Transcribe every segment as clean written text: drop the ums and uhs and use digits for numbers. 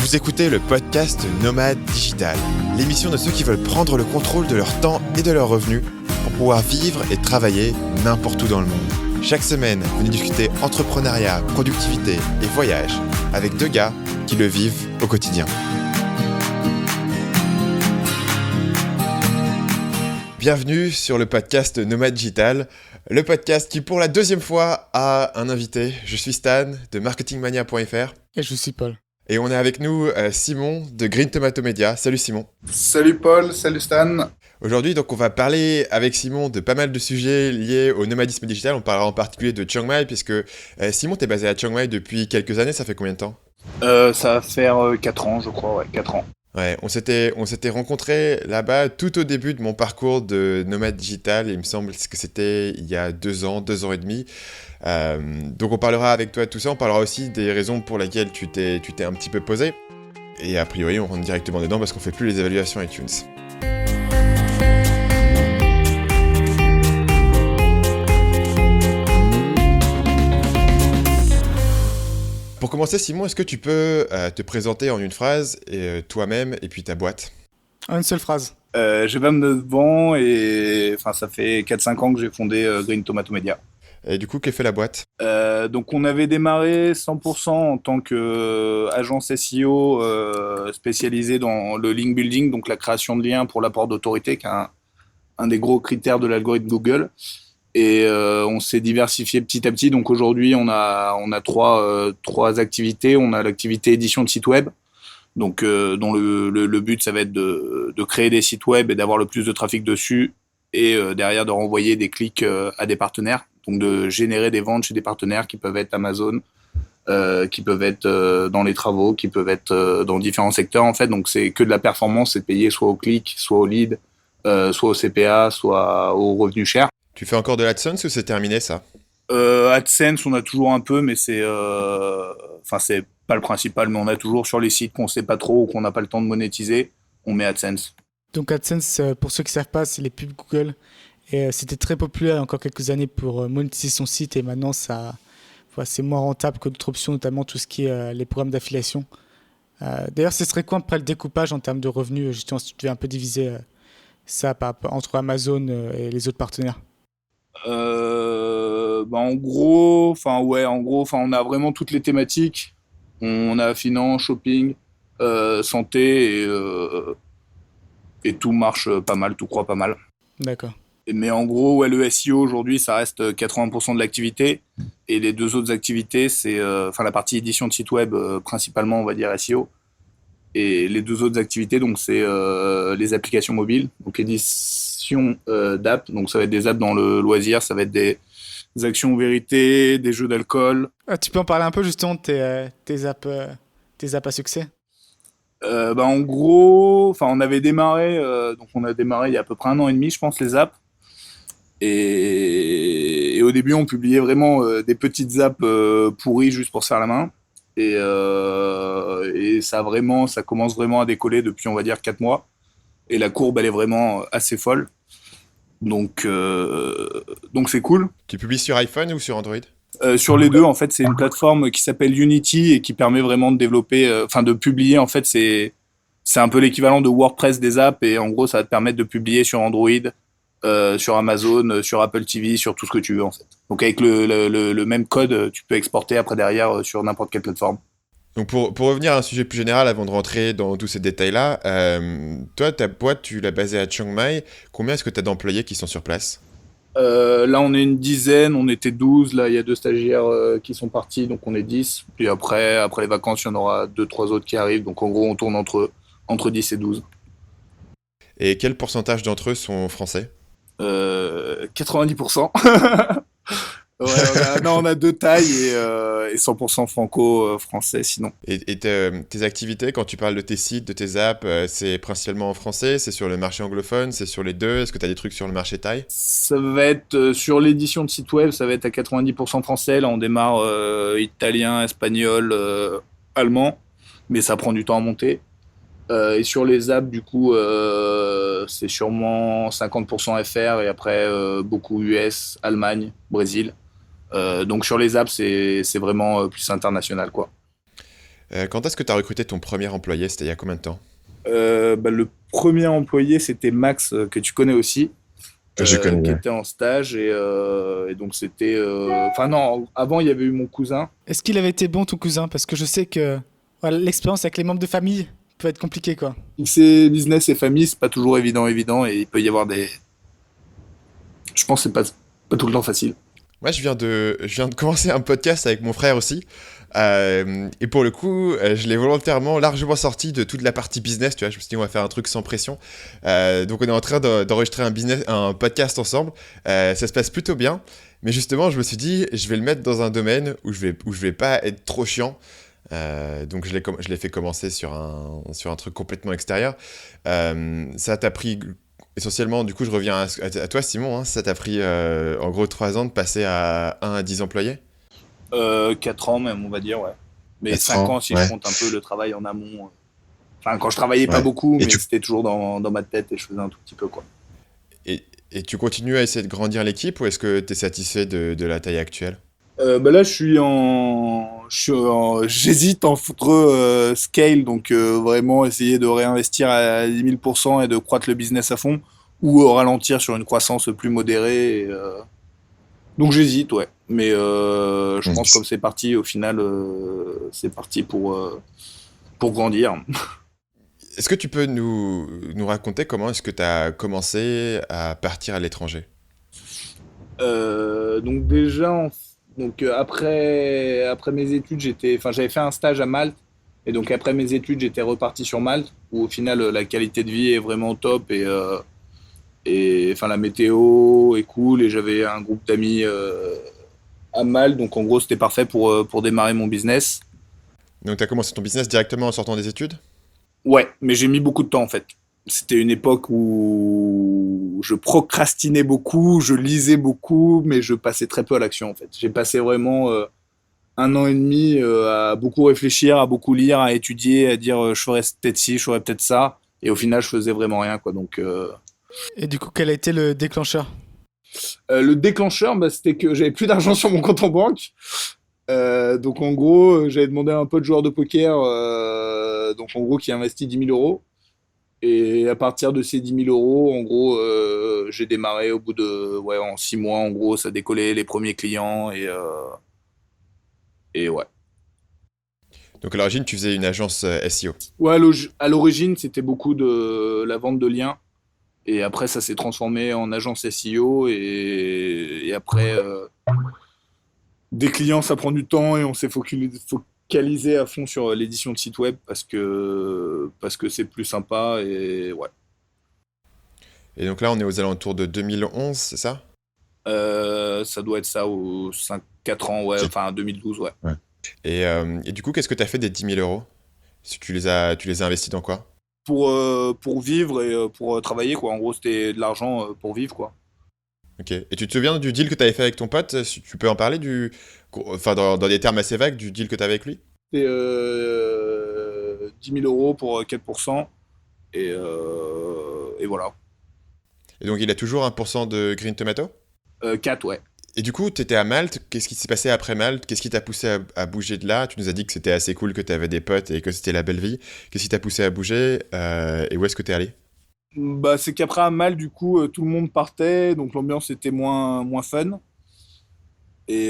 Vous écoutez le podcast Nomade Digital, l'émission de ceux qui veulent prendre le contrôle de leur temps et de leurs revenus pour pouvoir vivre et travailler n'importe où dans le monde. Chaque semaine, venez discuter entrepreneuriat, productivité et voyage avec deux gars qui le vivent au quotidien. Bienvenue sur le podcast Nomade Digital, le podcast qui pour la deuxième fois a un invité. Je suis Stan de marketingmania.fr. Et je suis Paul. Et on est avec nous Simon de Green Tomato Media. Salut Simon. Salut Paul, salut Stan. Aujourd'hui, donc, on va parler avec Simon de pas mal de sujets liés au nomadisme digital. On parlera en particulier de Chiang Mai, puisque Simon, t'es basé à Chiang Mai depuis quelques années. Ça fait combien de temps ? Ça va faire 4 ans, je crois, 4 ans. Ouais, on s'était rencontrés là-bas tout au début de mon parcours de nomade digital. Il me semble que c'était il y a 2 ans et demi. Donc on parlera avec toi de tout ça. On parlera aussi des raisons pour lesquelles tu t'es un petit peu posé. Et a priori, on rentre directement dedans parce qu'on fait plus les évaluations iTunes. Pour commencer, Simon, est-ce que tu peux te présenter en une phrase, toi-même et puis ta boîte ? En une seule phrase. J'ai 29 ans et ça fait 4-5 ans que j'ai fondé Green Tomato Media. Et du coup, qu'est fait la boîte ? Donc on avait démarré 100% en tant qu'agence SEO spécialisée dans le link building, donc la création de liens pour l'apport d'autorité, qui est un des gros critères de l'algorithme Google. Et on s'est diversifié petit à petit. Donc aujourd'hui, on a trois activités. On a l'activité édition de site web, donc dont le but, ça va être de créer des sites web et d'avoir le plus de trafic dessus, et derrière de renvoyer des clics à des partenaires. Donc de générer des ventes chez des partenaires qui peuvent être Amazon, qui peuvent être dans les travaux, qui peuvent être dans différents secteurs en fait. Donc c'est que de la performance, c'est payé soit au clic, soit au lead, soit au CPA, soit au revenu cher. Tu fais encore de l'AdSense ou c'est terminé ça ? AdSense, on a toujours un peu, mais c'est pas le principal, mais on a toujours sur les sites qu'on sait pas trop ou qu'on n'a pas le temps de monétiser, on met AdSense. Donc AdSense, pour ceux qui ne savent pas, c'est les pubs Google. Et c'était très populaire il y a encore quelques années pour monétiser son site, et maintenant c'est moins rentable que d'autres options, notamment tout ce qui est les programmes d'affiliation. D'ailleurs, ce serait quoi après le découpage en termes de revenus, justement, si tu devais un peu diviser ça entre Amazon et les autres partenaires ? En gros, on a vraiment toutes les thématiques. On a finance, shopping, santé, et tout marche pas mal, tout croît pas mal. D'accord. Mais en gros, le SEO aujourd'hui, ça reste 80% de l'activité. Et les deux autres activités, c'est la partie édition de site web, principalement, on va dire SEO. Et les deux autres activités, donc c'est les applications mobiles, donc l'édition d'apps. Donc ça va être des apps dans le loisir, ça va être des actions vérité, des jeux d'alcool. Tu peux en parler un peu justement de tes apps à succès ? En gros, on avait démarré, on a démarré il y a à peu près 1 an et demi, je pense, les apps. Et au début, on publiait vraiment des petites apps pourries juste pour se faire la main. Et ça commence vraiment à décoller depuis, on va dire, 4 mois. Et la courbe, elle est vraiment assez folle. Donc c'est cool. Tu publies sur iPhone ou sur Android ? Sur les deux, en fait, c'est une plateforme qui s'appelle Unity et qui permet vraiment de développer, de publier. En fait, c'est un peu l'équivalent de WordPress des apps. Et en gros, ça va te permettre de publier sur Android, sur Amazon, sur Apple TV, sur tout ce que tu veux en fait. Donc avec le même code, tu peux exporter après derrière sur n'importe quelle plateforme. Donc pour revenir à un sujet plus général avant de rentrer dans tous ces détails-là, toi, ta boîte, tu l'as basée à Chiang Mai. Combien est-ce que tu as d'employés qui sont sur place ? Là, on est une dizaine, on était 12. Là, il y a 2 stagiaires qui sont partis, donc on est 10. Puis après les vacances, il y en aura 2-3 autres qui arrivent. Donc en gros, on tourne entre 10 et 12. Et quel pourcentage d'entre eux sont français ? 90%. On a 2 tailles et 100% franco-français sinon. Et tes activités, quand tu parles de tes sites, de tes apps, c'est principalement en français ? C'est sur le marché anglophone ? C'est sur les deux ? Est-ce que tu as des trucs sur le marché thaï ? Ça va être sur l'édition de site web, ça va être à 90% français. Là, on démarre italien, espagnol, allemand, mais ça prend du temps à monter. Et sur les apps, du coup, c'est sûrement 50% FR et après beaucoup US, Allemagne, Brésil. Donc sur les apps, c'est vraiment plus international, quoi. Quand est-ce que tu as recruté ton premier employé? C'était il y a combien de temps? Le premier employé, c'était Max, que tu connais aussi, Je qui connais. était en stage. Et donc, c'était. Enfin, non, avant, il y avait eu mon cousin. Est-ce qu'il avait été bon, ton cousin? Parce que je sais que voilà, l'expérience avec les membres de famille peut être compliquée, quoi. C'est business et famille, c'est pas toujours évident. Et il peut y avoir des. Je pense que c'est pas tout le temps facile. Moi, je viens de commencer un podcast avec mon frère aussi. Et pour le coup, je l'ai volontairement largement sorti de toute la partie business. Tu vois, je me suis dit, on va faire un truc sans pression. Donc, on est en train d'enregistrer un podcast ensemble. Ça se passe plutôt bien. Mais justement, je me suis dit, je vais le mettre dans un domaine où je vais pas être trop chiant. Donc, je l'ai fait commencer sur un truc complètement extérieur. Ça t'a pris essentiellement, du coup, je reviens à toi, Simon. Hein, ça t'a pris en gros 3 ans de passer à 1 à 10 employés? 4 ans même, on va dire, ouais. Mais 4 5 ans ans, si je ouais. compte un peu le travail en amont. Enfin, quand je travaillais pas Ouais. beaucoup, Et mais tu, c'était toujours dans ma tête et je faisais un tout petit peu, quoi. et tu continues à essayer de grandir l'équipe ou est-ce que tu es satisfait de la taille actuelle? Là, j'hésite entre scale, donc vraiment essayer de réinvestir à 10 000% et de croître le business à fond, ou ralentir sur une croissance plus modérée. Donc j'hésite, ouais. Mais je pense Mm. comme c'est parti, au final, c'est parti pour grandir. Est-ce que tu peux nous raconter comment est-ce que tu as commencé à partir à l'étranger? Donc déjà, après mes études, j'avais fait un stage à Malte. Et donc après mes études, j'étais reparti sur Malte, où au final, la qualité de vie est vraiment top. Et enfin, la météo est cool. Et j'avais un groupe d'amis à Malte. Donc en gros, c'était parfait pour démarrer mon business. Donc tu as commencé ton business directement en sortant des études? Ouais, mais j'ai mis beaucoup de temps en fait. C'était une époque où je procrastinais beaucoup, je lisais beaucoup, mais je passais très peu à l'action en fait. J'ai passé vraiment 1 an et demi à beaucoup réfléchir, à beaucoup lire, à étudier, à dire je ferais peut-être ci, je ferais peut-être ça. Et au final, je faisais vraiment rien, quoi. Donc, Et du coup, quel a été le déclencheur? le déclencheur, c'était que j'avais plus d'argent sur mon compte en banque. Donc, en gros, j'avais demandé à un pote joueur de poker, donc en gros, qui a investi 10 000 euros. Et à partir de ces 10 000 euros, en gros, j'ai démarré au bout de, ouais, en 6 mois, en gros, ça décollait les premiers clients et ouais. Donc à l'origine, tu faisais une agence SEO. Ouais, à l'origine, c'était beaucoup de la vente de liens. Et après, ça s'est transformé en agence SEO. Et après, des clients, ça prend du temps et on s'est focalisé à fond sur l'édition de site web parce que c'est plus sympa. Et ouais. Et donc là, on est aux alentours de 2011, c'est ça? Ça doit être ça aux 4 ans, ouais. Ok. Enfin, 2012, ouais. Ouais. Et du coup, qu'est-ce que tu as fait des 10 000 euros? Si tu les as investis dans quoi? Pour vivre et pour travailler, quoi. En gros, c'était de l'argent pour vivre, quoi. Ok. Et tu te souviens du deal que tu avais fait avec ton pote? Si tu peux en parler enfin, dans des termes assez vagues, du deal que tu avais avec lui? C'était 10 000 euros pour 4%. Et voilà. Et donc, il a toujours 1% de Green Tomato? 4, ouais. Et du coup, tu étais à Malte. Qu'est-ce qui s'est passé après Malte? Qu'est-ce qui t'a poussé à bouger de là? Tu nous as dit que c'était assez cool, que tu avais des potes et que c'était la belle vie. Qu'est-ce qui t'a poussé à bouger? Et où est-ce que tu es allé? C'est qu'après un mal, du coup, tout le monde partait, donc l'ambiance était moins fun. Et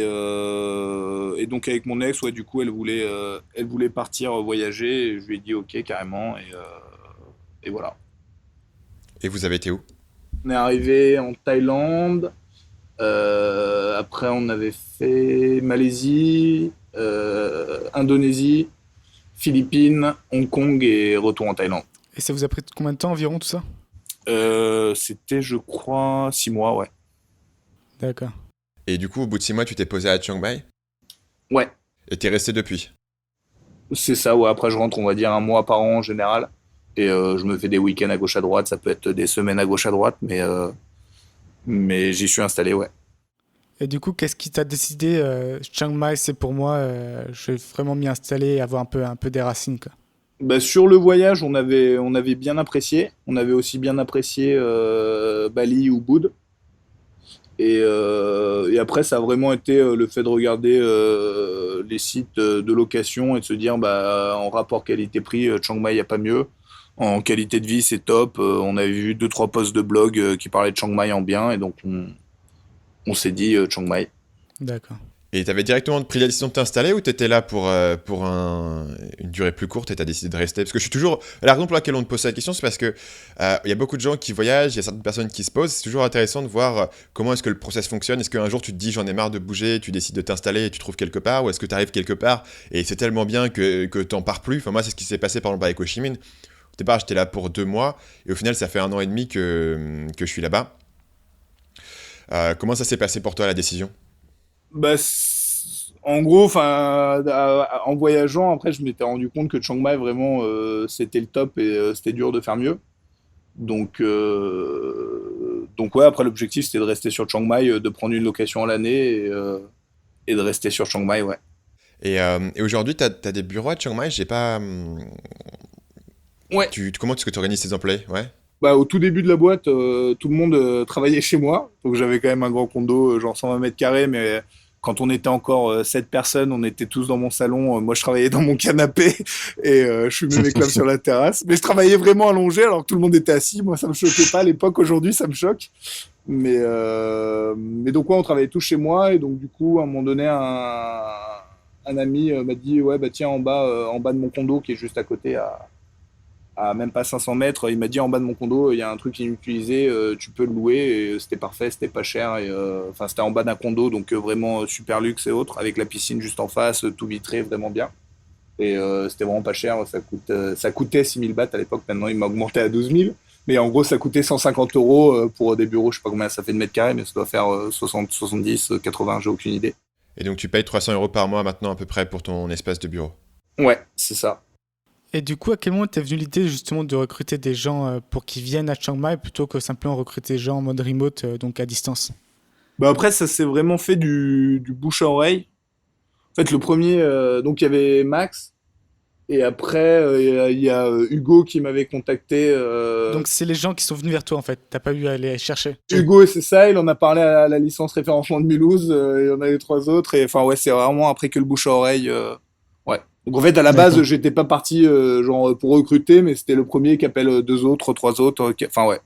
donc avec mon ex, ouais, du coup, elle voulait partir voyager. Et je lui ai dit ok, carrément. Et voilà. Et vous avez été où? On est arrivé en Thaïlande. Après, on avait fait Malaisie, Indonésie, Philippines, Hong Kong et retour en Thaïlande. Et ça vous a pris combien de temps environ tout ça? C'était, je crois, 6 mois, ouais. D'accord. Et du coup, au bout de 6 mois, tu t'es posé à Chiang Mai? Ouais, Et t'es resté depuis? c'est ça, ouais. Après, je rentre, on va dire, un mois par an en général. Et je me fais des week-ends à gauche à droite. Ça peut être des semaines à gauche à droite, mais j'y suis installé, ouais. Et du coup, qu'est-ce qui t'a décidé Chiang Mai, c'est pour moi, je vais vraiment m'y installer et avoir un peu des racines, quoi. Sur le voyage, on avait bien apprécié. On avait aussi bien apprécié Bali ou Ubud. Et après, ça a vraiment été le fait de regarder les sites de location et de se dire, bah, en rapport qualité-prix, Chiang Mai, il n'y a pas mieux. En qualité de vie, c'est top. On avait vu deux, trois posts de blog qui parlaient de Chiang Mai en bien, et donc on s'est dit Chiang Mai. D'accord. Et t'avais directement pris la décision de t'installer ou t'étais là pour une durée plus courte et t'as décidé de rester? Parce que je suis toujours... La raison pour laquelle on te pose cette question, c'est parce que il y a beaucoup de gens qui voyagent, il y a certaines personnes qui se posent. C'est toujours intéressant de voir comment est-ce que le process fonctionne. Est-ce qu'un jour tu te dis j'en ai marre de bouger, tu décides de t'installer et tu trouves quelque part, ou est-ce que tu arrives quelque part et c'est tellement bien que t'en pars plus? Enfin moi c'est ce qui s'est passé par exemple avec Ho Chi Minh. Au départ j'étais là pour 2 mois et au final ça fait 1 an et demi que je suis là-bas. Comment ça s'est passé pour toi la décision? Bah, en gros, enfin, en voyageant, après, je m'étais rendu compte que Chiang Mai, vraiment, c'était le top et c'était dur de faire mieux. Donc ouais, après, l'objectif, c'était de rester sur Chiang Mai, de prendre une location à l'année et de rester sur Chiang Mai, ouais. Et aujourd'hui, t'as des bureaux à Chiang Mai. J'ai pas. Ouais. Comment est-ce que tu organises tes employés? Ouais. Bah, au tout début de la boîte, tout le monde travaillait chez moi. Donc j'avais quand même un grand condo, genre 120 mètres carrés, mais quand on était encore 7 personnes, on était tous dans mon salon. Moi, je travaillais dans mon canapé et je fumais mes clopes sur la terrasse. Mais je travaillais vraiment allongé alors que tout le monde était assis. Moi, ça me choquait pas à l'époque. Aujourd'hui, ça me choque. Mais donc, ouais, on travaillait tous chez moi. Et donc, du coup, à un moment donné, un ami m'a dit, ouais, bah tiens, en bas de mon condo qui est juste à côté, à même pas 500 mètres, il m'a dit en bas de mon condo, il y a un truc qui est inutilisé, tu peux le louer. Et c'était parfait, c'était pas cher. Et enfin, c'était en bas d'un condo, donc vraiment super luxe et autres, avec la piscine juste en face, tout vitré, vraiment bien. Et c'était vraiment pas cher. Ça coûtait 6 000 bahts à l'époque. Maintenant, il m'a augmenté à 12 000. Mais en gros, ça coûtait 150 euros pour des bureaux. Je sais pas combien ça fait de mètres carrés, mais ça doit faire 60, 70, 80, j'ai aucune idée. Et donc tu payes 300 euros par mois maintenant à peu près pour ton espace de bureau. Ouais, c'est ça. Et du coup, à quel moment t'es venu l'idée justement de recruter des gens pour qu'ils viennent à Chiang Mai plutôt que simplement recruter des gens en mode remote, donc à distance? Bah après, ça s'est vraiment fait du bouche à oreille. En fait, le premier, donc il y avait Max. Et après, il y a Hugo qui m'avait contacté. Donc c'est les gens qui sont venus vers toi en fait, t'as pas eu à les chercher. Hugo, c'est ça, il en a parlé à la licence référencement de Mulhouse. Il y en avait trois autres. Et enfin, ouais, c'est vraiment après que le bouche à oreille. Ouais. Donc en fait, à la base, D'accord. j'étais pas parti genre pour recruter, mais c'était le premier qui appelle deux autres, trois autres. Enfin, ouais.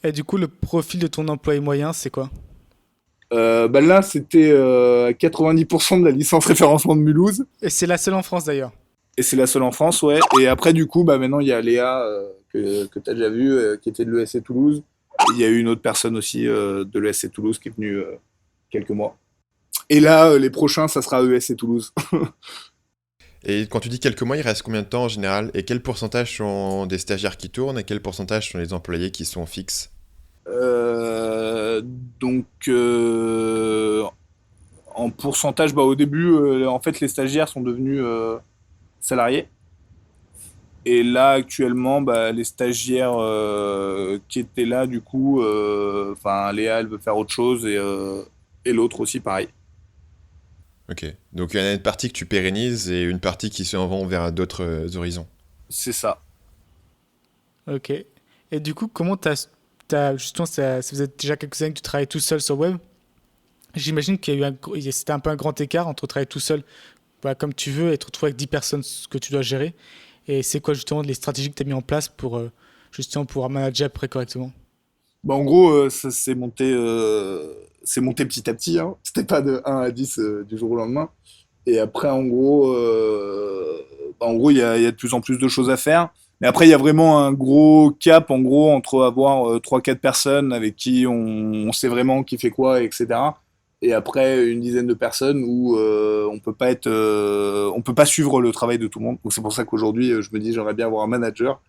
Et du coup, le profil de ton employé moyen, c'est quoi? Bah là, c'était 90% de la licence référencement de Mulhouse. Et c'est la seule en France d'ailleurs. Et c'est la seule en France, ouais. Et après, du coup, bah maintenant, il y a Léa, que tu as déjà vu, qui était de l'ESC Toulouse. Et il y a eu une autre personne aussi de l'ESC Toulouse qui est venue quelques mois. Et là, les prochains, ça sera ESC Toulouse. Et quand tu dis quelques mois, il reste combien de temps en général? Et quel pourcentage sont des stagiaires qui tournent et quel pourcentage sont les employés qui sont fixes? Euh, donc, en pourcentage, bah, au début, en fait, les stagiaires sont devenus salariés. Et là, actuellement, bah, les stagiaires qui étaient là, du coup, enfin, Léa, elle veut faire autre chose et l'autre aussi, pareil. Ok. Donc il y en a une partie que tu pérennises et une partie qui s'en vont vers d'autres horizons. C'est ça. Ok. Et du coup, comment justement, ça faisait déjà quelques années que tu travaillais tout seul sur web. J'imagine qu'il y a eu c'était un peu un grand écart entre travailler tout seul, bah, comme tu veux, et te retrouver avec 10 personnes que tu dois gérer. Et c'est quoi justement les stratégies que tu as mis en place pour justement pouvoir manager après correctement? Bah, en gros, ça c'est monté petit à petit, hein. C'était pas de 1 à 10 du jour au lendemain. Et après, en gros, il y a de plus en plus de choses à faire. Mais après, il y a vraiment un gros cap, en gros, entre avoir 3-4 personnes avec qui on sait vraiment qui fait quoi, etc. Et après, une dizaine de personnes où on peut pas suivre le travail de tout le monde. Donc c'est pour ça qu'aujourd'hui, je me dis, j'aimerais bien avoir un manager.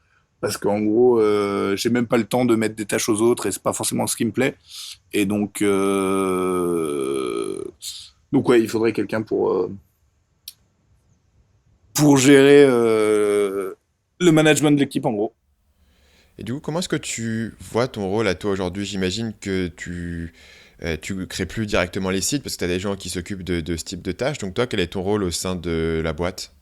Parce qu'en gros, j'ai même pas le temps de mettre des tâches aux autres et c'est pas forcément ce qui me plaît. Et donc ouais, il faudrait quelqu'un pour gérer le management de l'équipe en gros. Et du coup, comment est-ce que tu vois ton rôle à toi aujourd'hui? J'imagine que tu crées plus directement les sites parce que tu as des gens qui s'occupent de ce type de tâches. Donc toi, quel est ton rôle au sein de la boîte?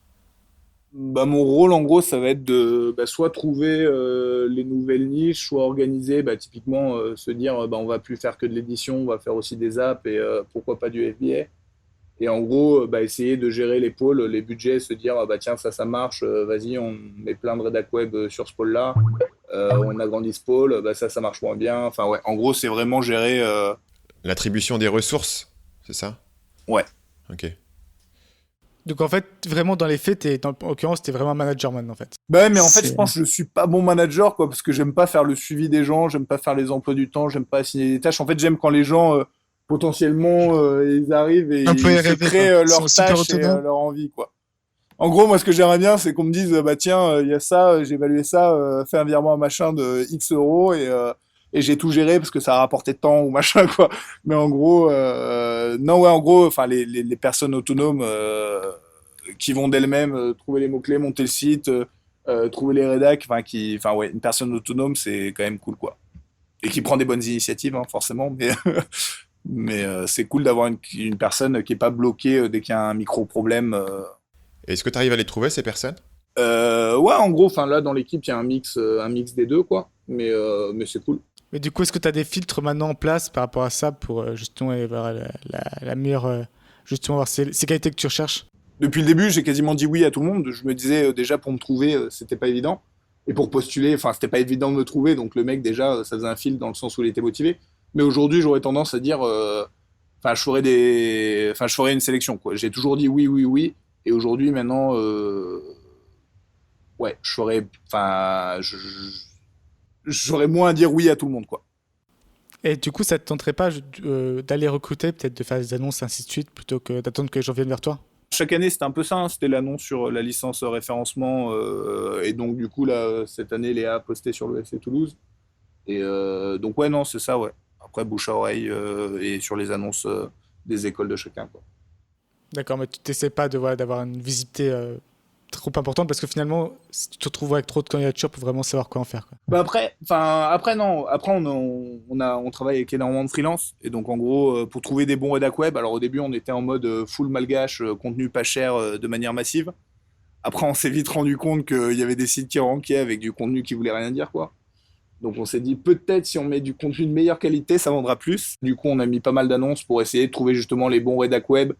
Bah, mon rôle, en gros, ça va être de soit trouver les nouvelles niches, soit organiser, typiquement, se dire, on va plus faire que de l'édition, on va faire aussi des apps et pourquoi pas du FBA. Et en gros, essayer de gérer les pôles, les budgets, se dire, tiens, ça marche, vas-y, on met plein de rédac web sur ce pôle-là, on agrandit ce pôle, ça marche moins bien. Enfin, ouais, en gros, c'est vraiment gérer. L'attribution des ressources, c'est ça? Ouais. Ok. Donc en fait, vraiment dans les faits, en l'occurrence, t'es vraiment un manager maintenant en fait. Bah ouais, mais en fait, je C'est- pense que je suis pas bon manager, quoi, parce que j'aime pas faire le suivi des gens, j'aime pas faire les emplois du temps, j'aime pas assigner des tâches. En fait, j'aime quand les gens, potentiellement, ils arrivent et Employés ils se rêvés, créent quoi. Ils sont leurs super tâches et autonomes. leur envie, quoi. En gros, moi, ce que j'aimerais bien, c'est qu'on me dise, tiens, il y a ça, j'ai évalué ça, fais un virement à machin de X euros et j'ai tout géré parce que ça a rapporté tant ou machin, quoi. Mais en gros, non, ouais, en gros, enfin, les personnes autonomes qui vont d'elles-mêmes trouver les mots-clés, monter le site, trouver les rédacs, enfin, ouais, une personne autonome, c'est quand même cool, quoi. Et qui prend des bonnes initiatives, hein, forcément, mais, mais c'est cool d'avoir une personne qui est pas bloquée dès qu'il y a un micro-problème. Est-ce que tu arrives à les trouver, ces personnes? Ouais, en gros, enfin là dans l'équipe, il y a un mix des deux, quoi. Mais c'est cool. Mais du coup, est-ce que tu as des filtres maintenant en place par rapport à ça pour justement avoir la meilleure, justement avoir ces qualités que tu recherches? Depuis le début, j'ai quasiment dit oui à tout le monde. Je me disais déjà pour me trouver, c'était pas évident. Et pour postuler, enfin, c'était pas évident de me trouver. Donc le mec, déjà, ça faisait un fil dans le sens où il était motivé. Mais aujourd'hui, j'aurais tendance à dire, enfin, je ferais une sélection, quoi. J'ai toujours dit oui, oui, oui. Et aujourd'hui, maintenant, ouais, j'aurais moins à dire oui à tout le monde, quoi. Et du coup, ça te tenterait pas d'aller recruter, peut-être de faire des annonces, ainsi de suite, plutôt que d'attendre que les gens viennent vers toi? Chaque année, c'était un peu ça, hein. C'était l'annonce sur la licence référencement. Et donc, du coup, là, cette année, Léa a posté sur le FC Toulouse. Et donc, ouais, non, c'est ça, ouais. Après, bouche à oreille et sur les annonces des écoles de chacun, quoi. D'accord, mais tu t'essaies pas de, voilà, d'avoir une visibilité trop importante parce que finalement, si tu te retrouves avec trop de candidatures pour vraiment savoir quoi en faire, quoi. Après, non. Après, on travaille avec énormément de freelance. Et donc, en gros, pour trouver des bons rédac web, alors au début, on était en mode full malgache, contenu pas cher de manière massive. Après, on s'est vite rendu compte qu'il y avait des sites qui rankaient avec du contenu qui voulait rien dire, quoi. Donc on s'est dit peut-être si on met du contenu de meilleure qualité, ça vendra plus. Du coup, on a mis pas mal d'annonces pour essayer de trouver justement les bons rédac web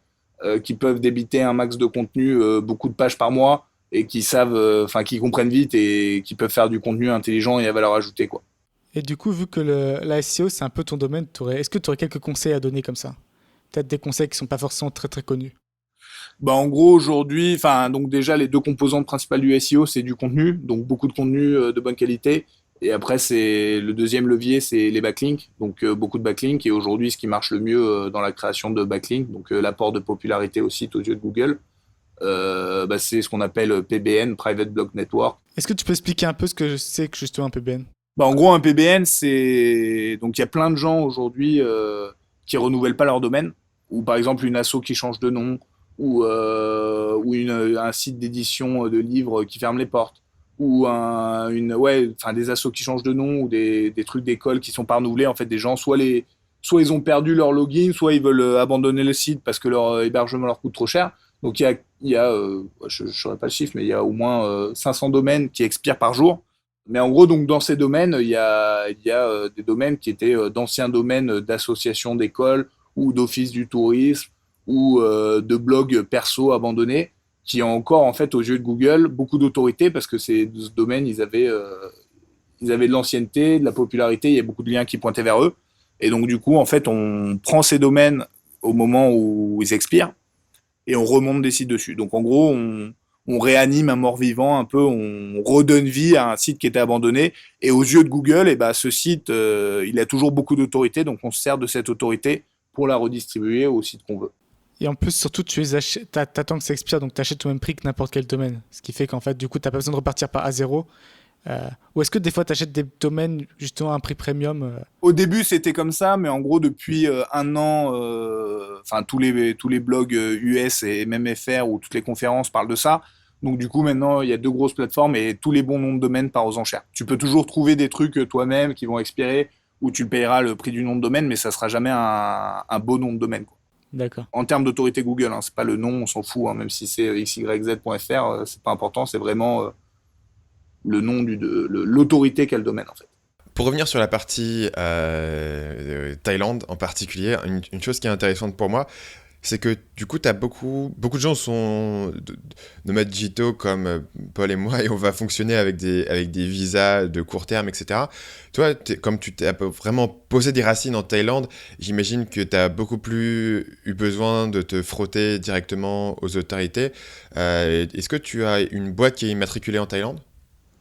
qui peuvent débiter un max de contenu, beaucoup de pages par mois et qui savent, enfin qui comprennent vite et qui peuvent faire du contenu intelligent et à valeur ajoutée, quoi. Et du coup, vu que la SEO, c'est un peu ton domaine, est-ce que tu aurais quelques conseils à donner comme ça? Peut-être des conseils qui sont pas forcément très très connus. Bah en gros aujourd'hui, enfin donc déjà les deux composantes principales du SEO c'est du contenu, donc beaucoup de contenu de bonne qualité. Et après c'est le deuxième levier c'est les backlinks, donc beaucoup de backlinks. Et aujourd'hui ce qui marche le mieux dans la création de backlinks, donc l'apport de popularité au site aux yeux de Google, c'est ce qu'on appelle PBN, Private Block Network. Est-ce que tu peux expliquer un peu ce que c'est que justement un PBN? Bah en gros un PBN c'est donc il y a plein de gens aujourd'hui qui renouvellent pas leur domaine, ou par exemple une asso qui change de nom, ou un site d'édition de livres qui ferme les portes, ou des assos qui changent de nom, ou des trucs d'école qui sont pas renouvelés. En fait, des gens, soit ils ont perdu leur login, soit ils veulent abandonner le site parce que leur hébergement leur coûte trop cher. Donc je ne saurais pas le chiffre, mais il y a au moins 500 domaines qui expirent par jour. Mais en gros, donc dans ces domaines, il y a des domaines qui étaient d'anciens domaines d'associations d'écoles ou d'office du tourisme ou de blogs perso abandonnés qui ont encore, en fait, aux yeux de Google, beaucoup d'autorité parce que ces domaines, ils avaient de l'ancienneté, de la popularité, il y a beaucoup de liens qui pointaient vers eux. Et donc, du coup, en fait, on prend ces domaines au moment où ils expirent et on remonte des sites dessus. Donc, en gros, on réanime un mort-vivant un peu, on redonne vie à un site qui était abandonné. Et aux yeux de Google, ce site, il a toujours beaucoup d'autorité, donc on se sert de cette autorité pour la redistribuer au site qu'on veut. Et en plus, surtout, t'attends que ça expire, donc tu achètes au même prix que n'importe quel domaine. Ce qui fait qu'en fait, du coup, t'as pas besoin de repartir par A0. Ou est-ce que des fois, tu achètes des domaines justement à un prix premium Au début, c'était comme ça, mais en gros, depuis un an, tous les blogs US et même FR ou toutes les conférences parlent de ça. Donc du coup, maintenant, il y a deux grosses plateformes et tous les bons noms de domaine partent aux enchères. Tu peux toujours trouver des trucs toi-même qui vont expirer où tu payeras le prix du nom de domaine, mais ça sera jamais un beau nom de domaine, quoi. D'accord. En termes d'autorité Google, hein, c'est pas le nom, on s'en fout, hein, même si c'est xyz.fr, c'est pas important, c'est vraiment le nom l'autorité qu'a le domaine en fait. Pour revenir sur la partie Thaïlande en particulier, une chose qui est intéressante pour moi, c'est que du coup, t'as beaucoup de gens sont nomades digitaux comme Paul et moi, et on va fonctionner avec des visas de court terme, etc. Toi, comme tu t'es vraiment posé des racines en Thaïlande, j'imagine que tu as beaucoup plus eu besoin de te frotter directement aux autorités. Est-ce que tu as une boîte qui est immatriculée en Thaïlande?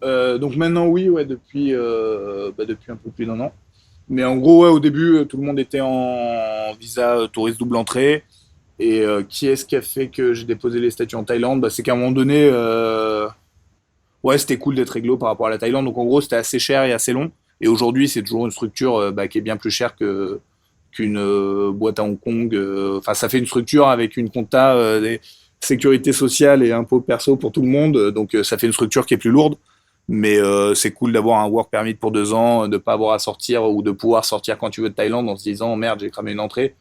Donc maintenant, oui, ouais, depuis un peu plus d'1 an. Mais en gros, ouais, au début, tout le monde était en visa touriste double entrée. Et qui est-ce qui a fait que j'ai déposé les statuts en Thaïlande? C'est qu'à un moment donné, ouais, c'était cool d'être réglo par rapport à la Thaïlande. Donc en gros, c'était assez cher et assez long. Et aujourd'hui, c'est toujours une structure qui est bien plus chère qu'une boîte à Hong Kong. Enfin, ça fait une structure avec une compta, des sécurité sociale et impôts perso pour tout le monde. Donc ça fait une structure qui est plus lourde. Mais c'est cool d'avoir un work permit pour 2 ans, de pas avoir à sortir ou de pouvoir sortir quand tu veux de Thaïlande en se disant merde, j'ai cramé une entrée.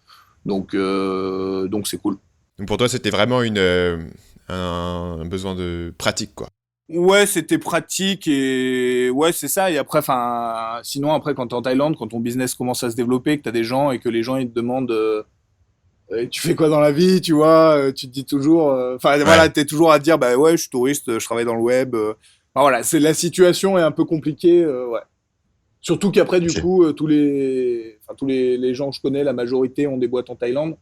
Donc c'est cool. Donc pour toi, c'était vraiment un besoin de pratique, quoi. Ouais, c'était pratique et ouais, c'est ça. Et après, enfin, sinon après, quand t'es en Thaïlande, quand ton business commence à se développer, que t'as des gens et que les gens ils te demandent, tu fais quoi dans la vie, tu vois, tu te dis toujours, enfin voilà, Ouais, t'es toujours à te dire, bah ouais, je suis touriste, je travaille dans le web. Enfin, voilà, c'est la situation est un peu compliquée, ouais. Surtout qu'après, du ok. coup, tous les gens que je connais, la majorité ont des boîtes en Thaïlande.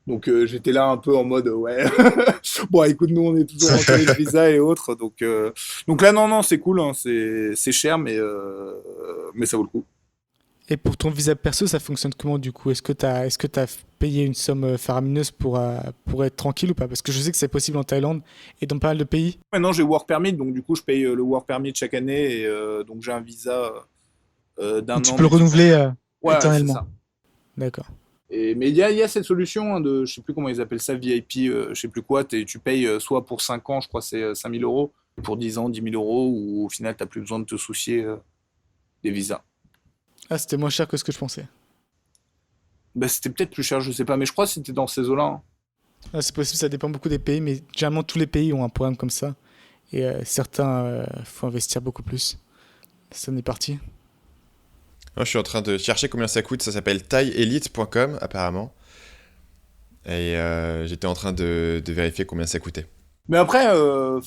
Donc j'étais là un peu en mode ouais. Bon écoute, nous on est toujours en tourist visa et autres, donc là non c'est cool, hein, c'est cher mais ça vaut le coup. Et pour ton visa perso, ça fonctionne comment du coup? Est-ce que t'as payé une somme faramineuse pour être tranquille ou pas? Parce que je sais que c'est possible en Thaïlande et dans pas mal de pays. Maintenant j'ai work permit, donc du coup je paye le work permit chaque année et donc j'ai un visa Donc d'un tu an peux le maximum. renouveler Ouais, c'est éternellement. ça. D'accord. Mais il y a cette solution hein, je sais plus comment ils appellent ça, VIP, je sais plus quoi, tu payes soit pour 5 ans, je crois que c'est 5 000 euros, pour 10 ans, 10 000 euros, ou au final t'as plus besoin de te soucier des visas. Ah, c'était moins cher que ce que je pensais. C'était peut-être plus cher, je sais pas, mais je crois que c'était dans ces eaux-là, hein. Ah, c'est possible, ça dépend beaucoup des pays, mais généralement tous les pays ont un programme comme ça. Et certains, faut investir beaucoup plus. Ça en est parti. Moi, je suis en train de chercher combien ça coûte. Ça s'appelle thaielite.com, apparemment. Et j'étais en train de vérifier combien ça coûtait. Mais après,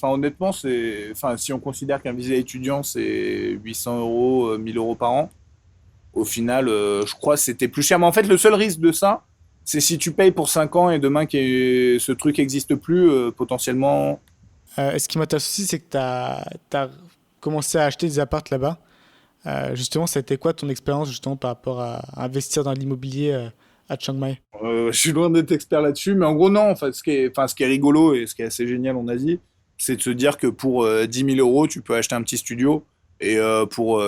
honnêtement, si on considère qu'un visa étudiant c'est 800 euros, 1000 euros par an, au final, je crois que c'était plus cher. Mais en fait, le seul risque de ça, c'est si tu payes pour 5 ans et demain ce truc n'existe plus, potentiellement. Ce qui m'intéresse aussi, c'est que t'as commencé à acheter des apparts là-bas. Justement, ça a été quoi ton expérience justement par rapport à investir dans l'immobilier à Chiang Mai? Je suis loin d'être expert là-dessus, mais en gros, non. Enfin, ce qui est rigolo et ce qui est assez génial en Asie, c'est de se dire que pour 10 000 euros, tu peux acheter un petit studio. Et pour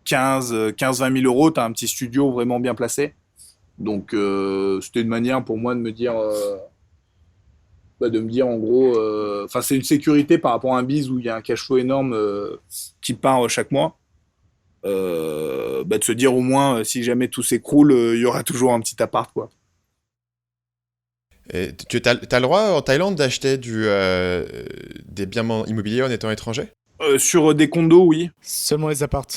15-20 000 euros, tu as un petit studio vraiment bien placé. Donc, c'était une manière pour moi de me dire en gros, enfin, c'est une sécurité par rapport à un biz où il y a un cash flow énorme qui part chaque mois. De se dire au moins, si jamais tout s'écroule, il y aura toujours un petit appart, quoi. Et tu as le droit en Thaïlande d'acheter des biens immobiliers en étant étranger? Sur des condos, oui, Seulement les apparts.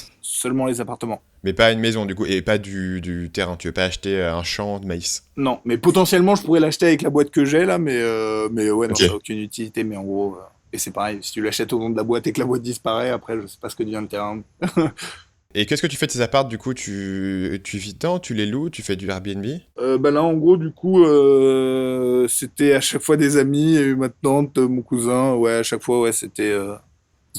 seulement les appartements. Mais pas une maison, du coup, et pas du terrain. Tu veux pas acheter un champ de maïs. Non, mais potentiellement, je pourrais l'acheter avec la boîte que j'ai là, mais ouais, non, Ok. ça n'a aucune utilité. Mais en gros, et c'est pareil, si tu l'achètes au nom de la boîte et que la boîte disparaît, après, je sais pas ce que devient le terrain. Et qu'est-ce que tu fais de ces apparts, du coup? Tu vis dedans, tu les loues, tu fais du Airbnb? Là, en gros, du coup, c'était à chaque fois des amis, et ma tante, mon cousin, ouais, à chaque fois, ouais, c'est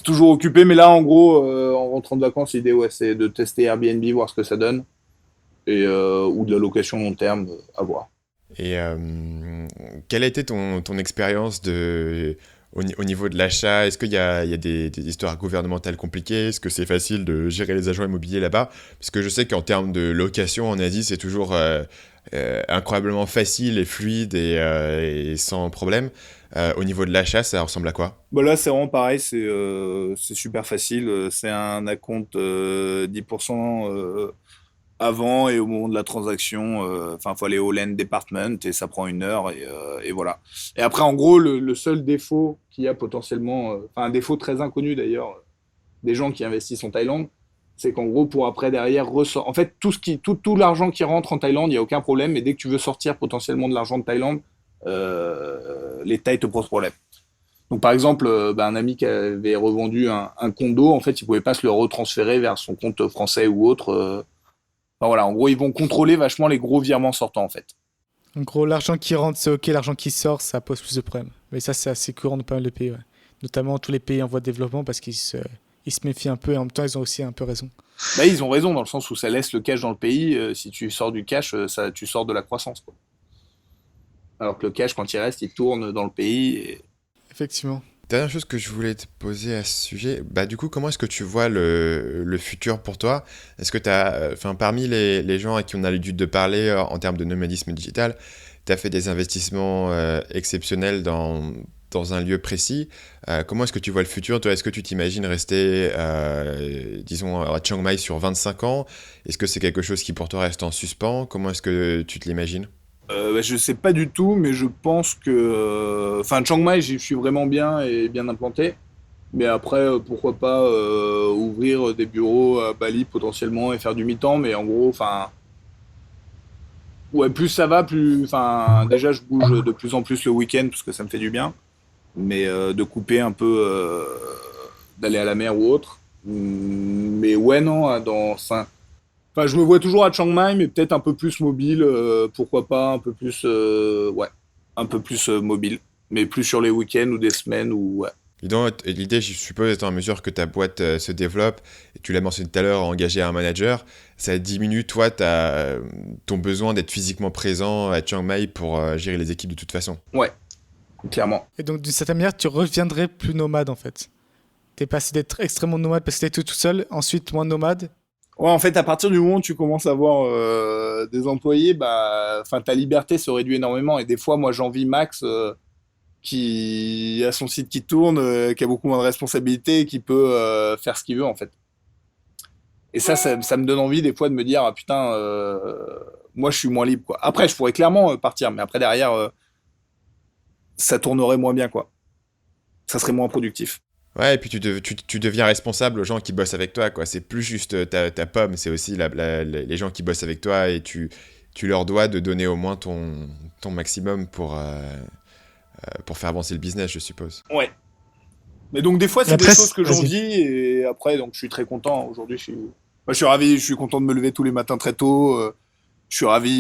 toujours occupé. Mais là, en gros, en rentrant de vacances, l'idée, ouais, c'est de tester Airbnb, voir ce que ça donne, et ou de la location long terme, à voir. Et quelle a été ton expérience au niveau de l'achat? Est-ce qu'il y a des histoires gouvernementales compliquées? Est-ce que c'est facile de gérer les agents immobiliers là-bas? Parce que je sais qu'en termes de location en Asie, c'est toujours incroyablement facile et fluide et sans problème. Au niveau de l'achat, ça ressemble à quoi? Là, c'est vraiment pareil, c'est super facile. C'est un acompte 10% avant et au moment de la transaction. Enfin, faut aller au land department et ça prend 1 heure et voilà. Et après, en gros, le seul défaut qu'il y a potentiellement, enfin un défaut très inconnu d'ailleurs, des gens qui investissent en Thaïlande, c'est qu'en gros, pour après derrière ressort. En fait, tout l'argent qui rentre en Thaïlande, il n'y a aucun problème. Mais dès que tu veux sortir potentiellement de l'argent de Thaïlande, les Thaïs te posent problème. Donc par exemple, un ami qui avait revendu un condo, en fait, il pouvait pas se le retransférer vers son compte français ou autre. Enfin, voilà, en gros, ils vont contrôler vachement les gros virements sortants, en fait. En gros, l'argent qui rentre, c'est ok, l'argent qui sort, ça pose plus de problèmes. Mais ça, c'est assez courant dans pas mal de pays, ouais. Notamment tous les pays en voie de développement parce ils se méfient un peu et en même temps, ils ont aussi un peu raison. Bah, ils ont raison dans le sens où ça laisse le cash dans le pays. Si tu sors du cash, tu sors de la croissance, quoi. Alors que le cash, quand il reste, il tourne dans le pays. Effectivement. Dernière chose que je voulais te poser à ce sujet, bah du coup, comment est-ce que tu vois le futur pour toi? Est-ce que tu as, enfin, parmi les gens à qui on a l'habitude de parler en termes de nomadisme digital, tu as fait des investissements exceptionnels dans un lieu précis. Comment est-ce que tu vois le futur? Toi, est-ce que tu t'imagines rester, disons, à Chiang Mai sur 25 ans? Est-ce que c'est quelque chose qui pour toi reste en suspens? Comment est-ce que tu te l'imagines? Je sais pas du tout, mais je pense que, enfin, Chiang Mai, j'y suis vraiment bien et bien implanté. Mais après, pourquoi pas ouvrir des bureaux à Bali potentiellement et faire du mi-temps. Mais en gros, enfin, ouais, plus ça va, plus, enfin, déjà, je bouge de plus en plus le week-end parce que ça me fait du bien. Mais de couper un peu, d'aller à la mer ou autre. Mais ouais, non, enfin, je me vois toujours à Chiang Mai, mais peut-être un peu plus mobile, pourquoi pas, un peu plus, ouais, un peu plus mobile, mais plus sur les week-ends ou des semaines ou ouais. Et donc, l'idée, je suppose, étant à mesure que ta boîte se développe, et tu l'as mentionné tout à l'heure, engager un manager, ça diminue, toi, ton besoin d'être physiquement présent à Chiang Mai pour gérer les équipes de toute façon. Ouais, clairement. Et donc, d'une certaine manière, tu reviendrais plus nomade en fait. T'es passé d'être extrêmement nomade parce que t'étais tout seul, ensuite moins nomade. Ouais, en fait, à partir du moment où tu commences à avoir des employés, bah, enfin, ta liberté se réduit énormément. Et des fois, moi, j'envie Max qui a son site qui tourne, qui a beaucoup moins de responsabilités, et qui peut faire ce qu'il veut, en fait. Et ça me donne envie des fois de me dire, ah, putain, moi je suis moins libre, quoi. Après, je pourrais clairement partir, mais après derrière, ça tournerait moins bien, quoi. Ça serait moins productif. Ouais, et puis tu deviens responsable aux gens qui bossent avec toi, quoi. C'est plus juste ta pomme, c'est aussi les gens qui bossent avec toi et tu leur dois de donner au moins ton maximum pour faire avancer le business, je suppose. Ouais. Mais donc des fois, Et c'est des après, choses que vas-y. j'envie, et après, donc je suis très content. Aujourd'hui, moi, je suis ravi, je suis content de me lever tous les matins très tôt. Je suis ravi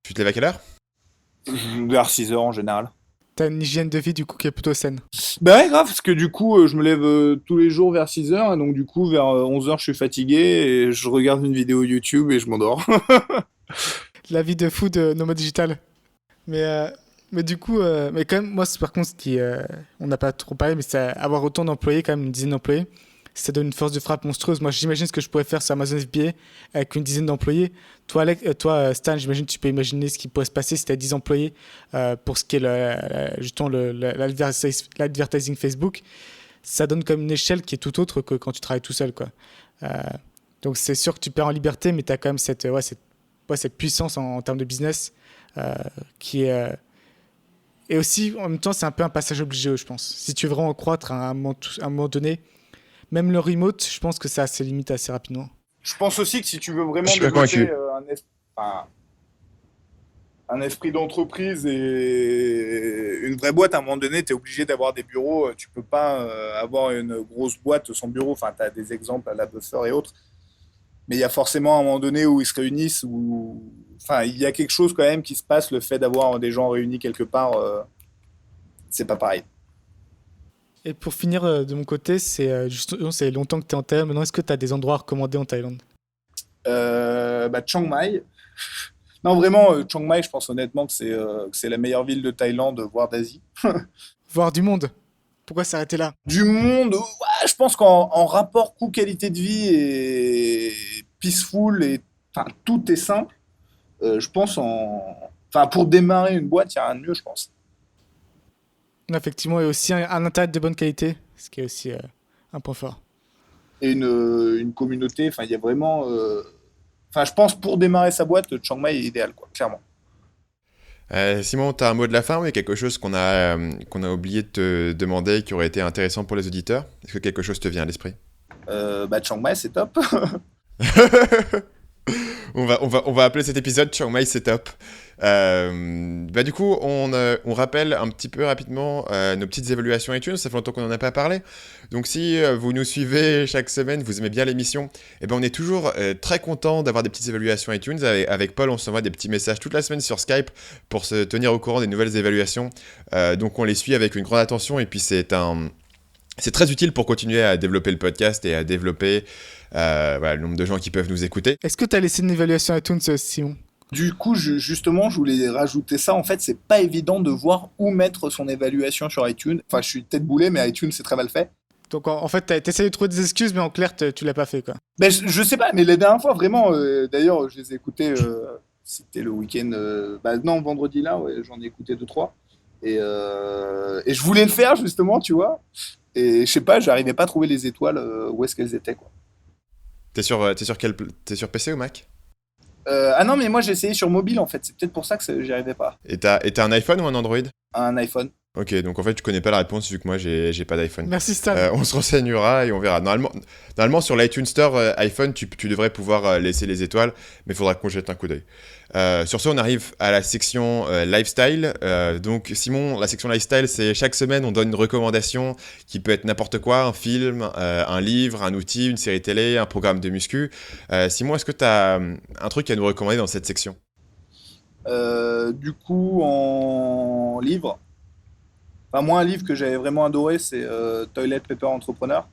Tu te lèves à quelle heure? vers 6 heures en général. T'as une hygiène de vie du coup qui est plutôt saine. Bah ouais, grave, parce que du coup, je me lève tous les jours vers 6 heures, et donc du coup, vers 11 heures, je suis fatigué, et je regarde une vidéo YouTube et je m'endors. La vie de fou de nomade digital. Mais, euh, mais du coup, mais quand même, moi, par contre, on n'a pas trop parlé, mais c'est avoir autant d'employés, quand même une dizaine d'employés, ça donne une force de frappe monstrueuse. Moi, j'imagine ce que je pourrais faire sur Amazon FBA avec une dizaine d'employés. Toi, Stan, j'imagine que tu peux imaginer ce qui pourrait se passer si tu as 10 employés pour ce qui est justement l'advertising Facebook. Ça donne comme une échelle qui est tout autre que quand tu travailles tout seul, quoi. Euh, donc, c'est sûr que tu perds en liberté, mais tu as quand même cette puissance en termes de business euh, qui est. Et aussi, en même temps, c'est un peu un passage obligé, je pense. Si tu veux vraiment croître à un moment donné, même le remote, je pense que ça a ses limites assez rapidement. Je pense aussi que si tu veux Je vraiment suis pas développer convaincu. un esprit d'entreprise et une vraie boîte, à un moment donné, tu es obligé d'avoir des bureaux. Tu peux pas avoir une grosse boîte sans bureau. Enfin, tu as des exemples à la Buffer et autres. Mais il y a forcément un moment donné où ils se réunissent, enfin, il y a quelque chose quand même qui se passe, le fait d'avoir des gens réunis quelque part, c'est pas pareil. Et pour finir, de mon côté, justement, c'est longtemps que tu es en Thaïlande. Maintenant, est-ce que tu as des endroits à recommander en Thaïlande? Chiang Mai. Non, vraiment, Chiang Mai, je pense honnêtement que c'est la meilleure ville de Thaïlande, voire d'Asie. Voir du monde. Pourquoi s'arrêter là? Du monde, ouais, je pense qu'en rapport coût-qualité de vie et peaceful, et enfin, tout est simple. Je pense enfin, pour démarrer une boîte, il n'y a rien de mieux, je pense. Effectivement, et aussi un internet de bonne qualité, ce qui est aussi un point fort. Et une communauté, enfin, il y a vraiment. Enfin, je pense pour démarrer sa boîte, Chiang Mai est idéal, quoi, clairement. Simon, tu as un mot de la fin ou il y a quelque chose qu'on a oublié de te demander qui aurait été intéressant pour les auditeurs? Est-ce que quelque chose te vient à l'esprit? Chiang Mai, c'est top. On va appeler cet épisode Chiang Mai, c'est top. Du coup, on rappelle un petit peu rapidement nos petites évaluations iTunes. Ça fait longtemps qu'on n'en a pas parlé. Donc, si vous nous suivez chaque semaine, vous aimez bien l'émission, on est toujours très content d'avoir des petites évaluations iTunes. Avec Paul, on s'envoie des petits messages toute la semaine sur Skype pour se tenir au courant des nouvelles évaluations. Donc, on les suit avec une grande attention et puis c'est très utile pour continuer à développer le podcast et à développer le nombre de gens qui peuvent nous écouter. Est-ce que tu as laissé une évaluation iTunes, Simon? Du coup, justement, je voulais rajouter ça. En fait, c'est pas évident de voir où mettre son évaluation sur iTunes. Enfin, je suis tête boulée, mais iTunes, c'est très mal fait. Donc en fait, t'essayes de trouver des excuses, mais en clair, tu l'as pas fait, quoi. Ben, je sais pas, mais les dernières fois, vraiment, d'ailleurs, je les ai écoutés, c'était le week-end, non, vendredi là, ouais, j'en ai écouté 2-3. Et je voulais le faire, justement, tu vois. Et je sais pas, j'arrivais pas à trouver les étoiles, où est-ce qu'elles étaient, quoi. T'es sur PC ou Mac? Ah non, mais moi, j'ai essayé sur mobile, en fait. C'est peut-être pour ça que j'y arrivais pas. Et t'as un iPhone ou un Android? Un iPhone. Ok, donc en fait, tu connais pas la réponse vu que moi, j'ai pas d'iPhone. Merci, Stan. On se renseignera et on verra. Normalement sur l'iTunes Store iPhone, tu devrais pouvoir laisser les étoiles, mais il faudra qu'on jette un coup d'œil. Sur ce, on arrive à la section Lifestyle. Donc, Simon, la section Lifestyle, c'est chaque semaine, on donne une recommandation qui peut être n'importe quoi, un film, un livre, un outil, une série télé, un programme de muscu. Simon, est-ce que tu as un truc à nous recommander dans cette section? Du coup, en livre, enfin, moi, un livre que j'avais vraiment adoré, c'est Toilet Paper Entrepreneur.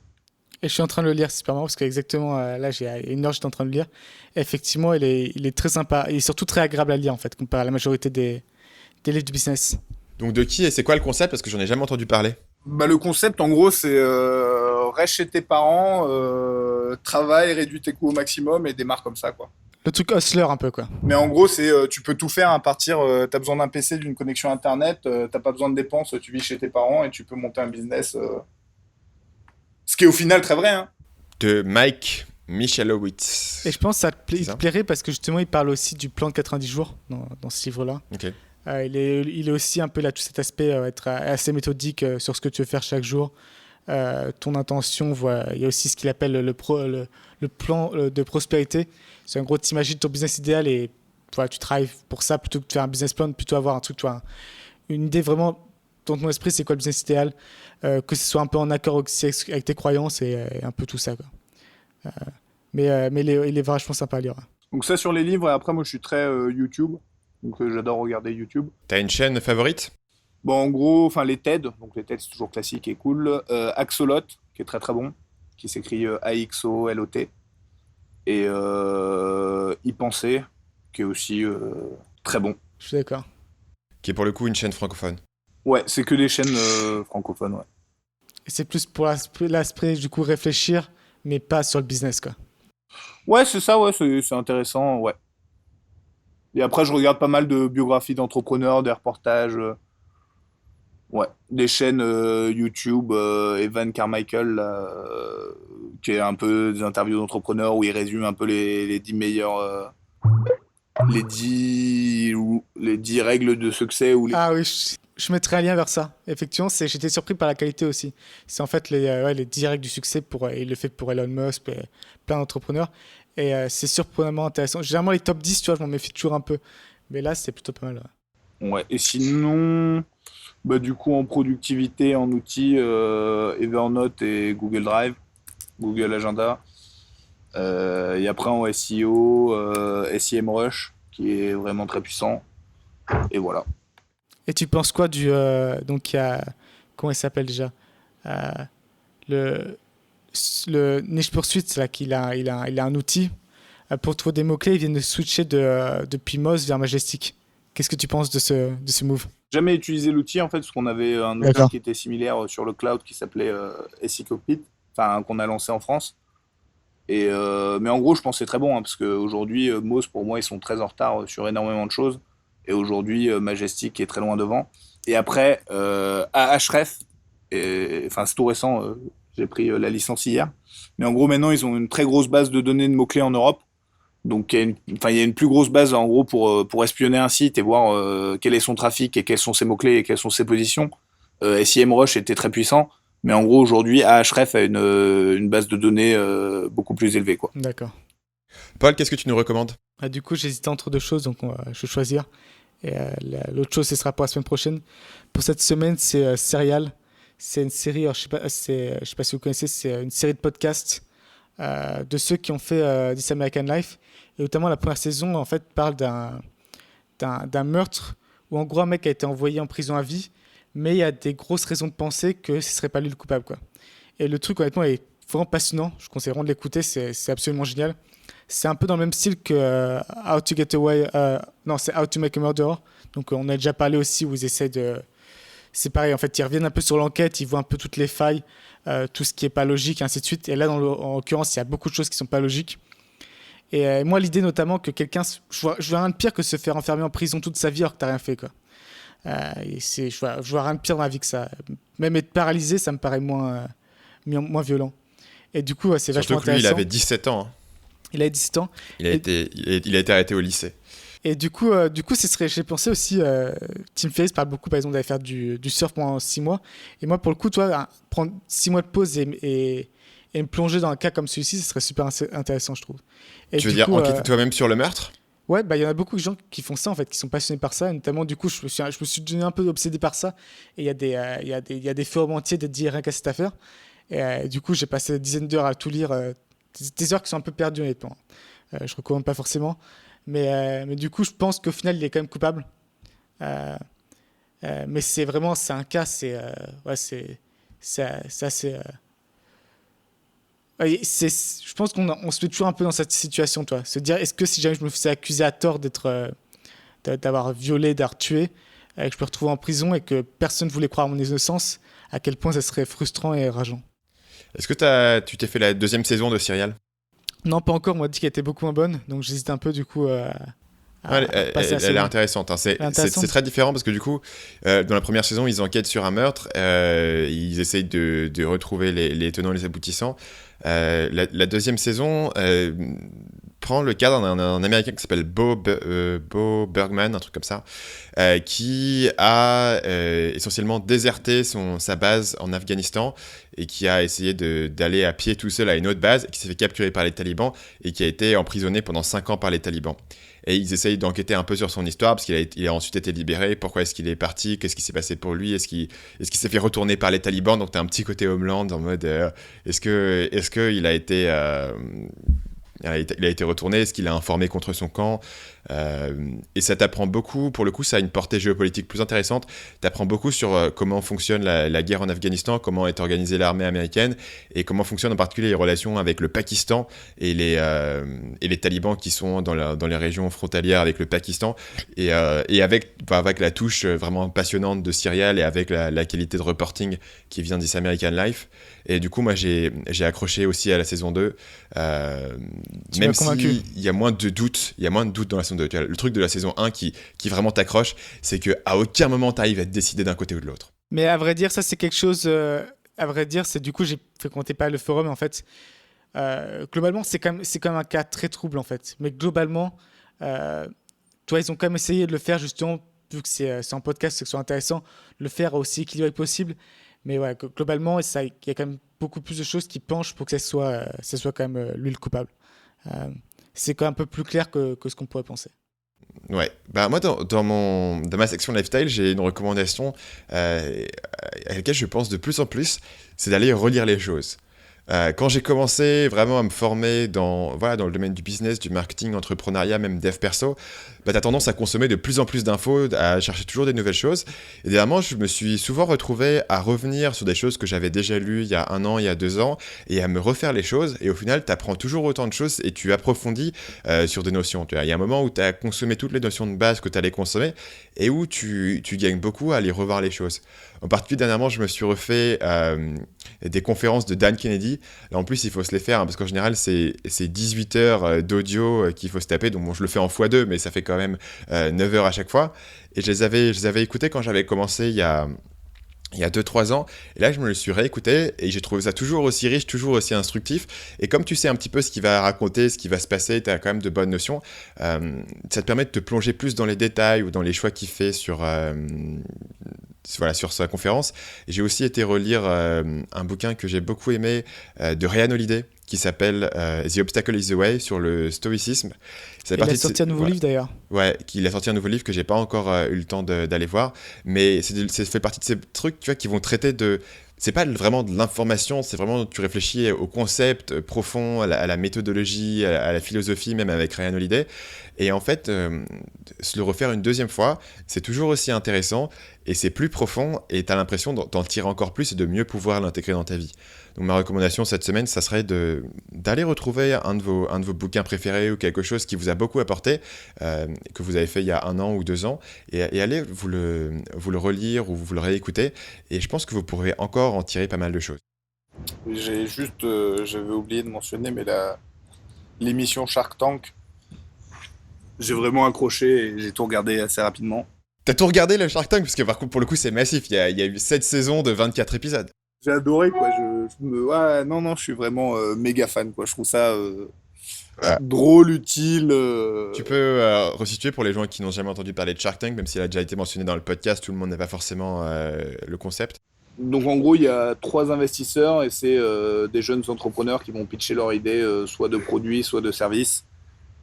Et je suis en train de le lire, c'est super marrant, parce qu'exactement, là, j'ai une heure, j'étais en train de le lire. Et effectivement, il est très sympa. Il est surtout très agréable à lire, en fait, comparé à la majorité des livres du business. Donc, de qui et c'est quoi le concept? Parce que j'en ai jamais entendu parler. Bah, le concept, en gros, c'est reste chez tes parents, travaille, réduis tes coûts au maximum et démarre comme ça, quoi. Le truc hustler, un peu, quoi. Mais en gros, c'est tu peux tout faire à partir. T'as besoin d'un PC, d'une connexion internet, t'as pas besoin de dépenses, tu vis chez tes parents et tu peux monter un business. Ce qui est au final très vrai, hein. De Mike Michalowicz. Et je pense que il ça te plairait parce que justement, il parle aussi du plan de 90 jours dans ce livre-là. Ok. Il est aussi un peu là, tout cet aspect, être assez méthodique sur ce que tu veux faire chaque jour. Ton intention, il y a aussi ce qu'il appelle le plan de prospérité. C'est en gros, tu imagines ton business idéal et voilà, tu travailles pour ça plutôt que de faire un business plan, plutôt avoir un truc, une idée vraiment dans ton esprit, c'est quoi le business idéal, que ce soit un peu en accord aussi avec tes croyances et un peu tout ça, quoi. Mais il est vachement sympa à lire. Donc ça sur les livres, et après moi je suis très YouTube, donc j'adore regarder YouTube. T'as une chaîne favorite? Bon en gros, enfin les TED, donc les TED c'est toujours classique et cool. Axolot, qui est très très bon, qui s'écrit AXOLOT. Et Y Penser, qui est aussi très bon. Je suis d'accord. Qui est pour le coup une chaîne francophone. Ouais, c'est que des chaînes francophones, ouais. Et c'est plus pour l'aspect du coup réfléchir, mais pas sur le business, quoi. Ouais, c'est ça, ouais, c'est intéressant, ouais. Et après, je regarde pas mal de biographies d'entrepreneurs, des reportages, ouais, des chaînes YouTube, Evan Carmichael, là, qui est un peu des interviews d'entrepreneurs où il résume un peu les 10 meilleurs, les 10 règles de succès ou les... Ah oui, je mettrai un lien vers ça. Effectivement, j'étais surpris par la qualité aussi. C'est en fait les 10 règles du succès, il le fait pour Elon Musk, et plein d'entrepreneurs. Et c'est surprenamment intéressant. Généralement, les top 10, tu vois, je m'en méfie toujours un peu. Mais là, c'est plutôt pas mal. Ouais, et sinon, bah, du coup, en productivité, en outils, Evernote et Google Drive, Google Agenda. Et après, en SEO, SEMrush, qui est vraiment très puissant. Et voilà. Et tu penses quoi donc il y a, comment il s'appelle déjà, le Niche Pursuit, là, il a un outil pour trouver des mots-clés. Ils viennent de switcher depuis Moz vers Majestic. Qu'est-ce que tu penses de ce move? Jamais utilisé l'outil en fait, parce qu'on avait un outil D'accord. qui était similaire sur le cloud qui s'appelait SE Cockpit, enfin qu'on a lancé en France. Et mais en gros, je pense que c'est très bon, hein, parce qu'aujourd'hui, Moz, pour moi, ils sont très en retard sur énormément de choses. Et aujourd'hui, Majestic est très loin devant. Et après, Ahref, enfin c'est tout récent, j'ai pris la licence hier. Mais en gros, maintenant, ils ont une très grosse base de données de mots-clés en Europe. Donc il y a une plus grosse base en gros pour espionner un site et voir quel est son trafic et quels sont ses mots-clés et quelles sont ses positions. SEMrush était très puissant, mais en gros aujourd'hui Ahref a une base de données beaucoup plus élevée quoi. D'accord. Paul, qu'est-ce que tu nous recommandes? Du coup, j'hésitais entre deux choses, donc je vais choisir. Et l'autre chose, ce sera pour la semaine prochaine. Pour cette semaine, c'est Serial. C'est une série, alors, je sais pas si vous connaissez, c'est une série de podcasts de ceux qui ont fait This American Life. Et notamment, la première saison, en fait, parle d'un meurtre où, en gros, un mec a été envoyé en prison à vie, mais il y a des grosses raisons de penser que ce serait pas lui le coupable, quoi. Et le truc, honnêtement, est vraiment passionnant. Je conseille vraiment de l'écouter, c'est absolument génial. C'est un peu dans le même style que How to Get Away. Non, c'est How to Make a Murderer. Donc, on a déjà parlé aussi où ils essaient de. C'est pareil, en fait, ils reviennent un peu sur l'enquête, ils voient un peu toutes les failles, tout ce qui est pas logique, et ainsi de suite. Et là, en l'occurrence, il y a beaucoup de choses qui sont pas logiques. Et moi, l'idée notamment que quelqu'un. Je vois rien de pire que se faire enfermer en prison toute sa vie alors que t'as rien fait, quoi. Je vois rien de pire dans la vie que ça. Même être paralysé, ça me paraît moins violent. Et du coup, c'est Surtout vachement que lui, il intéressant. avait 17 ans. Hein. Il a 17 ans. Il a Et- été arrêté au lycée. Et du coup, j'ai pensé aussi, Tim Ferriss parle beaucoup, par exemple, d'aller faire du surf pendant 6 mois. Et moi, pour le coup, toi, prendre 6 mois de pause et me plonger dans un cas comme celui-ci, ce serait super intéressant, je trouve. Et Tu veux du dire coup, enquêter toi-même sur le meurtre? ouais, bah, il y en a beaucoup de gens qui font ça, en fait, qui sont passionnés par ça. Et notamment, du coup, je me suis devenu un peu obsédé par ça. Et il y a des forums entiers dédiés rien qu'à cette affaire. Et du coup, j'ai passé des dizaines d'heures à tout lire, des heures qui sont un peu perdues, honnêtement. Je recommande pas forcément. Mais du coup, je pense qu'au final, il est quand même coupable. Euh, mais c'est un cas, ouais, c'est assez. Ouais, je pense on se met toujours un peu dans cette situation, toi. Se dire, est-ce que si jamais je me faisais accuser à tort d'avoir violé, d'avoir tué, et que je me retrouvais en prison et que personne ne voulait croire à mon innocence, à quel point ça serait frustrant et rageant. Est-ce que tu t'es fait la deuxième saison de Serial? Non, pas encore. On m'a dit qu'elle était beaucoup moins bonne, donc j'hésite un peu du coup Ouais, à passer à la elle est seconde. intéressante. Hein. Elle est intéressante. C'est très différent parce que du coup, dans la première saison, ils enquêtent sur un meurtre, ils essayent de retrouver les tenants et les aboutissants. La deuxième saison prend le cadre d'un Américain qui s'appelle Bo Bergman, un truc comme ça, qui a essentiellement déserté sa base en Afghanistan et qui a essayé d'aller à pied tout seul à une autre base, et qui s'est fait capturer par les talibans et qui a été emprisonné pendant 5 ans par les talibans. Et ils essayent d'enquêter un peu sur son histoire, parce il a ensuite été libéré. Pourquoi est-ce qu'il est parti? Qu'est-ce qui s'est passé pour lui? Est-ce qu'il s'est fait retourner par les talibans? Donc t'as un petit côté Homeland en mode est-ce que il a été retourné? Est-ce qu'il a informé contre son camp? Et ça t'apprend beaucoup. Pour le coup, ça a une portée géopolitique plus intéressante. T'apprends beaucoup sur comment fonctionne la guerre en Afghanistan, comment est organisée l'armée américaine, et comment fonctionnent en particulier les relations avec le Pakistan et les talibans qui sont dans les régions frontalières avec le Pakistan. Et avec la touche vraiment passionnante de Serial et avec la qualité de reporting qui vient d'Is American Life. Et du coup, moi, j'ai accroché aussi à la saison 2. Même s'il y a moins de doutes, dans la saison 2. Tu vois, le truc de la saison 1 qui vraiment t'accroche, c'est qu'à aucun moment t'arrives à te décider d'un côté ou de l'autre. Mais à vrai dire, ça c'est quelque chose. À vrai dire, c'est du coup j'ai fréquenté pas le forum en fait. Globalement, c'est quand même un cas très trouble en fait. Mais globalement, toi, ils ont quand même essayé de le faire justement, vu que c'est un podcast, c'est que ce soit intéressant, de le faire aussi équilibré que possible. Mais ouais, globalement, il y a quand même beaucoup plus de choses qui penchent pour que ça soit quand même lui le coupable. Euh, c'est quand même un peu plus clair que ce qu'on pourrait penser. Ouais, bah moi dans ma section lifestyle, j'ai une recommandation à laquelle je pense de plus en plus, c'est d'aller relire les choses. Quand j'ai commencé vraiment à me former dans le domaine du business, du marketing, entrepreneuriat, même dev perso, bah, t'as tendance à consommer de plus en plus d'infos, à chercher toujours des nouvelles choses. Et dernièrement, je me suis souvent retrouvé à revenir sur des choses que j'avais déjà lues il y a 1 an, il y a 2 ans, et à me refaire les choses. Et au final, t'apprends toujours autant de choses et tu approfondis sur des notions. Tu vois, il y a un moment où t'as consommé toutes les notions de base que t'allais consommer et où tu gagnes beaucoup à aller revoir les choses. En particulier, dernièrement, je me suis refait des conférences de Dan Kennedy. Là, en plus, il faut se les faire, hein, parce qu'en général, c'est 18 heures d'audio qu'il faut se taper. Donc, bon, je le fais en x2, mais ça fait quand même 9 heures à chaque fois. Et je les avais écoutés quand j'avais commencé il y a il y a 2-3 ans, et là je me le suis réécouté, et j'ai trouvé ça toujours aussi riche, toujours aussi instructif, et comme tu sais un petit peu ce qu'il va raconter, ce qui va se passer, tu as quand même de bonnes notions, ça te permet de te plonger plus dans les détails ou dans les choix qu'il fait sur sa conférence. Et j'ai aussi été relire un bouquin que j'ai beaucoup aimé de Ryan Holiday, qui s'appelle The Obstacle is the Way, sur le stoïcisme. Il a sorti un nouveau livre d'ailleurs. Ouais, il a sorti un nouveau livre que j'ai pas encore eu le temps d'aller voir, mais c'est fait partie de ces trucs, tu vois, qui vont traiter de... C'est pas vraiment de l'information, c'est vraiment, tu réfléchis au concept profond, à la méthodologie, à la philosophie, même avec Ryan Holiday. Et en fait, se le refaire une deuxième fois, c'est toujours aussi intéressant, et c'est plus profond, et tu as l'impression d'en tirer encore plus et de mieux pouvoir l'intégrer dans ta vie. Donc ma recommandation cette semaine, ça serait d'aller retrouver un de vos bouquins préférés ou quelque chose qui vous a beaucoup apporté, que vous avez fait il y a 1 an ou 2 ans, et allez vous le relire ou vous le réécouter, et je pense que vous pourrez encore en tirer pas mal de choses. J'avais oublié de mentionner, mais l'émission Shark Tank, j'ai vraiment accroché et j'ai tout regardé assez rapidement. T'as tout regardé le Shark Tank? Parce que par contre, pour le coup, c'est massif. Il y a eu 7 saisons de 24 épisodes. J'ai adoré, quoi. Je suis vraiment méga fan, quoi. Je trouve ça drôle, utile. Tu peux resituer pour les gens qui n'ont jamais entendu parler de Shark Tank, même s'il a déjà été mentionné dans le podcast, tout le monde n'a pas forcément le concept. Donc en gros, il y a 3 investisseurs et c'est des jeunes entrepreneurs qui vont pitcher leur idée, soit de produits, soit de services.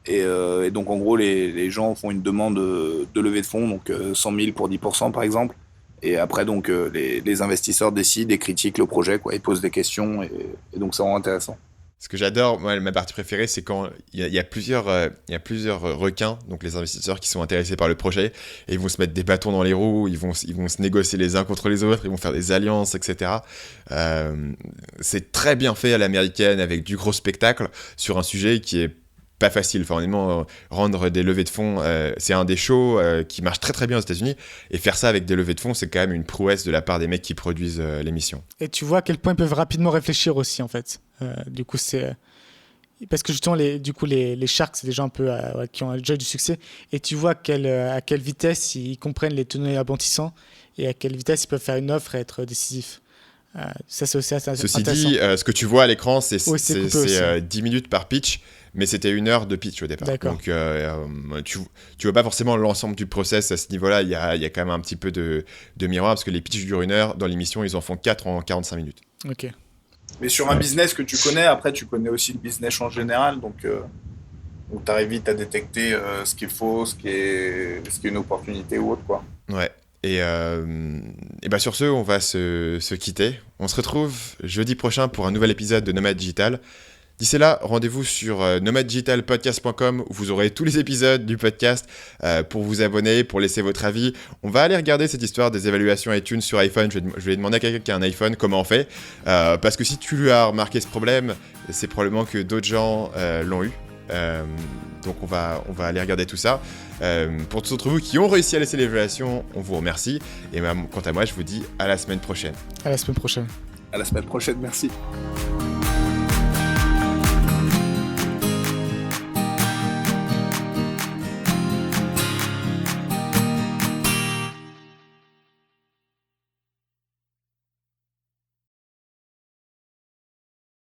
Et donc en gros, les gens font une demande de levée de fonds, donc 100 000 pour 10% par exemple. Et après, donc les investisseurs décident et critiquent le projet, quoi. Ils posent des questions et donc ça rend intéressant. Ce que j'adore, moi, ma partie préférée, c'est quand il y a plusieurs requins, donc les investisseurs qui sont intéressés par le projet, et ils vont se mettre des bâtons dans les roues, ils vont se négocier les uns contre les autres, ils vont faire des alliances, etc. C'est très bien fait à l'américaine, avec du gros spectacle, sur un sujet qui est pas facile. Enfin, honnêtement, rendre des levées de fonds, c'est un des shows qui marche très très bien aux États-Unis, et faire ça avec des levées de fonds, c'est quand même une prouesse de la part des mecs qui produisent l'émission. Et tu vois à quel point ils peuvent rapidement réfléchir aussi, en fait. Du coup, c'est... Parce que justement, les sharks, c'est des gens un peu qui ont déjà eu du succès, et tu vois à quelle vitesse ils comprennent les tenants et aboutissants, et à quelle vitesse ils peuvent faire une offre et être décisifs. Ça, c'est aussi intéressant. Ceci dit, ce que tu vois à l'écran, c'est 10 minutes par pitch, mais c'était 1 heure de pitch au départ. D'accord. Donc, tu vois pas forcément l'ensemble du process à ce niveau-là. Il y a quand même un petit peu de miroir, parce que les pitchs durent 1 heure. Dans l'émission, ils en font 4 en 45 minutes. Ok. Mais sur un business que tu connais, après tu connais aussi le business en général, donc tu arrives vite à détecter ce qui est faux, ce qui est une opportunité ou autre, quoi. Ouais. Et bah sur ce, on va se quitter. On se retrouve jeudi prochain pour un nouvel épisode de Nomad Digital. D'ici là, rendez-vous sur nomaddigitalpodcast.com où vous aurez tous les épisodes du podcast pour vous abonner, pour laisser votre avis. On va aller regarder cette histoire des évaluations iTunes sur iPhone. Je vais demander à quelqu'un qui a un iPhone comment on fait. Parce que si tu lui as remarqué ce problème, c'est probablement que d'autres gens l'ont eu. Donc on va aller regarder tout ça. Pour tous d'entre vous qui ont réussi à laisser l'évaluation, on vous remercie. Et quant à moi, je vous dis à la semaine prochaine. À la semaine prochaine. À la semaine prochaine, merci.